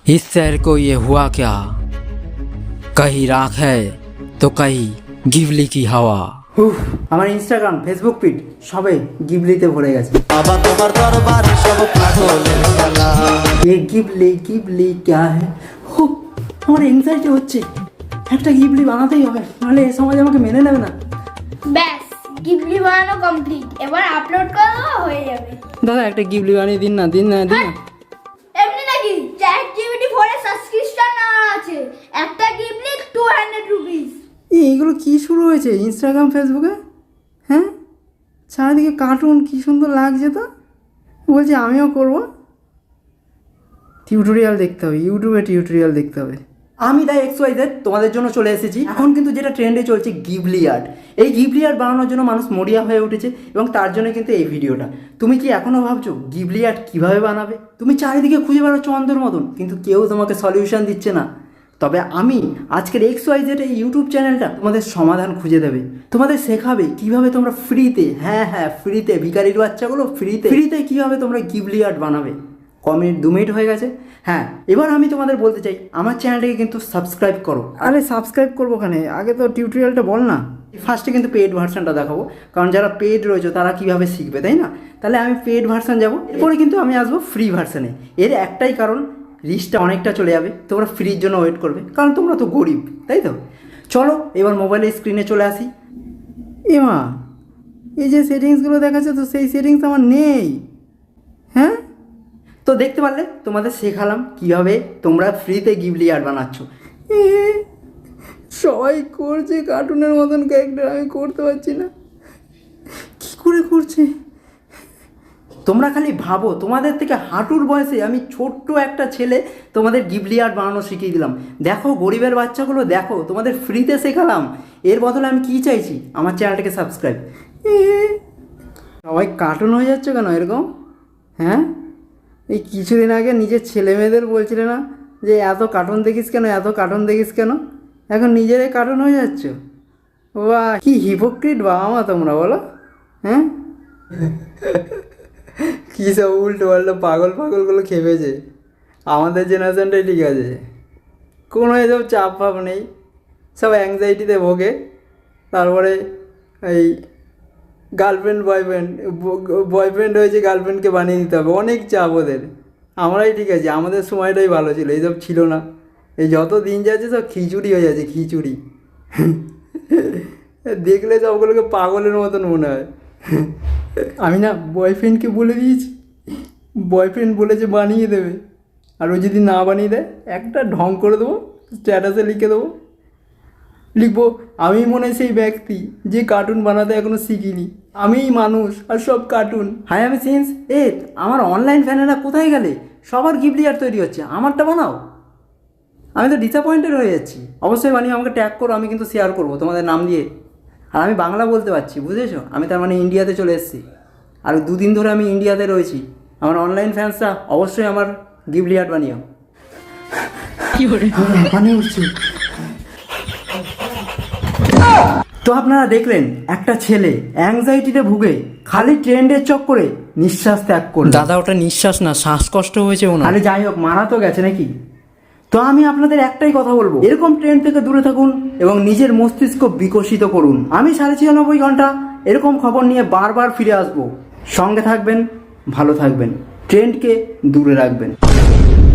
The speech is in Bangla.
इस शहर को ये हुआ क्या, कहीं राख है तो कहीं गिबली की हवा। আমার ইনস্টাগ্রাম ফেসবুক ফিড সবে গিবলিতে ভরে গেছে। বাবা তোমার দরবারে সব পাগলের খেলা। ये গিবলি গিবলি क्या है। আমার এনজাইটি হচ্ছে, একটা গিবলি বানাতেই হবে, নাহলে এই সমাজ আমাকে মেনে নেবে না। ব্যাস গিবলি বানানো কমপ্লিট, এবার আপলোড করে দেওয়া হয়ে যাবে। দাদা একটা গিবলি বানিয়ে দিন না, দিন না, দিন না। এমনি নাকি চ্যাট জিপিটি 4 এর সাবস্ক্রিপশন নেওয়া আছে, একটা গিবলি 200 রুপিস। এইগুলো কি শুরু হয়েছে ইনস্টাগ্রাম ফেসবুকে? হ্যাঁ, চারিদিকে কার্টুন, কি সুন্দর লাগছে তো। বলছি আমিও করব। টিউটোরিয়াল দেখতে হবে, ইউটিউবে টিউটোরিয়াল দেখতে হবে। আমি তাই XYZ তোমাদের জন্য চলে এসেছি। এখন কিন্তু যেটা ট্রেন্ডে চলছে গিবলি আর্ট। এই গিবলি আর্ট বানানোর জন্য মানুষ মরিয়া হয়ে উঠেছে এবং তার জন্য কিন্তু এই ভিডিওটা। তুমি কি এখনও ভাবছো গিবলি আর্ট কীভাবে বানাবে? তুমি চারিদিকে খুঁজে বেড়াচ্ছ অন্ধের মতন, কিন্তু কেউ তোমাকে সলিউশন দিচ্ছে না। তবে আমি আজকের XYZ এই ইউটিউব চ্যানেলটা তোমাদের সমাধান খুঁজে দেবে, তোমাদের শেখাবে কীভাবে তোমরা ফ্রিতে, হ্যাঁ ফ্রিতে, ভিখারির বাচ্চাগুলো ফ্রিতে কীভাবে তোমরা গিবলি আর্ট বানাবে। কমেন্ট 2 মিনিট হয়ে গেছে। হ্যাঁ, এবার আমি তোমাদের বলতে চাই আমার চ্যানেলটাকে কিন্তু সাবস্ক্রাইব করো। আরে সাবস্ক্রাইব করবো ওখানে, আগে তো টিউটোরিয়ালটা বল না। ফার্স্টে কিন্তু পেড ভার্সানটা দেখাবো, কারণ যারা পেড রয়েছে তারা কীভাবে শিখবে, তাই না? তাহলে আমি পেড ভার্সান যাবো, এরপরে কিন্তু আমি আসবো ফ্রি ভার্সানে। এর একটাই কারণ, রিচটা অনেকটা চলে যাবে, তোমরা ফ্রির জন্য ওয়েট করবে, কারণ তোমরা তো গরিব, তাই তো? চলো এবার মোবাইলের স্ক্রিনে চলে আসি। এমা, এই যে সেটিংসগুলো দেখাচ্ছে তো সেই সেটিংস আমার নেই। হ্যাঁ, তো দেখতে পারলে তোমাদের শেখালাম কীভাবে তোমরা ফ্রিতে গিবলি আর্ট বানাচ্ছ। সবাই করছে কার্টুনের মতন ক্যারেক্টার, আমি করতে পারছি না। কী করে করছে? তোমরা খালি ভাবো, তোমাদের থেকে হাঁটুর বয়সে আমি ছোট্ট একটা ছেলে তোমাদের গিবলি আর্ট বানানো শিখিয়ে দিলাম। দেখো গরিবের বাচ্চাগুলো, দেখো তোমাদের ফ্রিতে শেখালাম। এর বদলে আমি কী চাইছি? আমার চ্যানেলটাকে সাবস্ক্রাইব। সবাই কার্টুন হয়ে যাচ্ছে কেন এরকম? হ্যাঁ, এই কিছুদিন আগে নিজের ছেলে মেয়েদের বলছিলে না যে এত কার্টুন দেখিস কেন, এত কার্টুন দেখিস কেন? এখন নিজেরাই কার্টুন হয়ে যাচ্ছ। বাহ, কি হিপোক্রিট বাবা মা তোমরা, বলো। হ্যাঁ, কী সব উল্টো পাল্টো পাগলগুলো খেপেছে। আমাদের জেনারেশনটাই ঠিক আছে, কোনো এসব চাপ ফাপ নেই, সব অ্যাংজাইটিতে ভোগে। তারপরে এই বয়ফ্রেন্ড হয়েছে, গার্লফ্রেন্ডকে বানিয়ে দিতে হবে, অনেক চাপ ওদের। আমরাই ঠিক আছে, আমাদের সময়টাই ভালো ছিল, এইসব ছিল না। এই যত দিন যাচ্ছে সব খিচুড়ি হয়ে যাচ্ছে, খিচুড়ি। দেখলে সবগুলোকে পাগলের মতন মনে হয়। আমি না বয়ফ্রেন্ডকে বলে দিয়েছি, বয়ফ্রেন্ড বলেছে বানিয়ে দেবে, আর ও যদি না বানিয়ে দেয় একটা ঢং করে দেবো, স্ট্যাটাসে লিখবো আমি মনে হয় সেই ব্যক্তি যে কার্টুন বানাতে এখনও শিখিনি, আমিই মানুষ আর সব কার্টুন। হাই আমি সিন্স আমার অনলাইন ফ্যানেরা কোথায় গেলে? সবার গিবলি আর্ট তৈরি হচ্ছে, আমারটা বানাও। আমি তো ডিসঅ্যাপয়েন্টেড হয়ে যাচ্ছি। অবশ্যই বানিয়ে আমাকে ট্যাগ করো, আমি কিন্তু শেয়ার করবো তোমাদের নাম দিয়ে। আর আমি বাংলা বলতে পারছি, বুঝেছো? আমি তার মানে ইন্ডিয়াতে চলে এসেছি, আর 2 দিন ধরে আমি ইন্ডিয়াতে রয়েছি। আমার অনলাইন ফ্যান্সরা অবশ্যই আমার গিবলি আর্ট বানিও। বানিয়ে উঠছি। তো আপনারা দেখলেন একটা ছেলে অ্যাংজাইটিতে ভুগে খালি ট্রেন্ডের চক্করে নিঃশ্বাস ত্যাগ করল। দাদা ওটা নিঃশ্বাস না, শ্বাসকষ্ট হয়েছে ওনার। আরে যাই হোক, মারা তো গেছে নাকি? তো আমি আপনাদের একটাই কথা বলবো, এরকম ট্রেন্ড থেকে দূরে থাকুন এবং নিজের মস্তিষ্ক বিকশিত করুন। আমি 96.5 ঘন্টা এরকম খবর নিয়ে বারবার ফিরে আসবো। সঙ্গে থাকবেন, ভালো থাকবেন, ট্রেন্ডকে দূরে রাখবেন।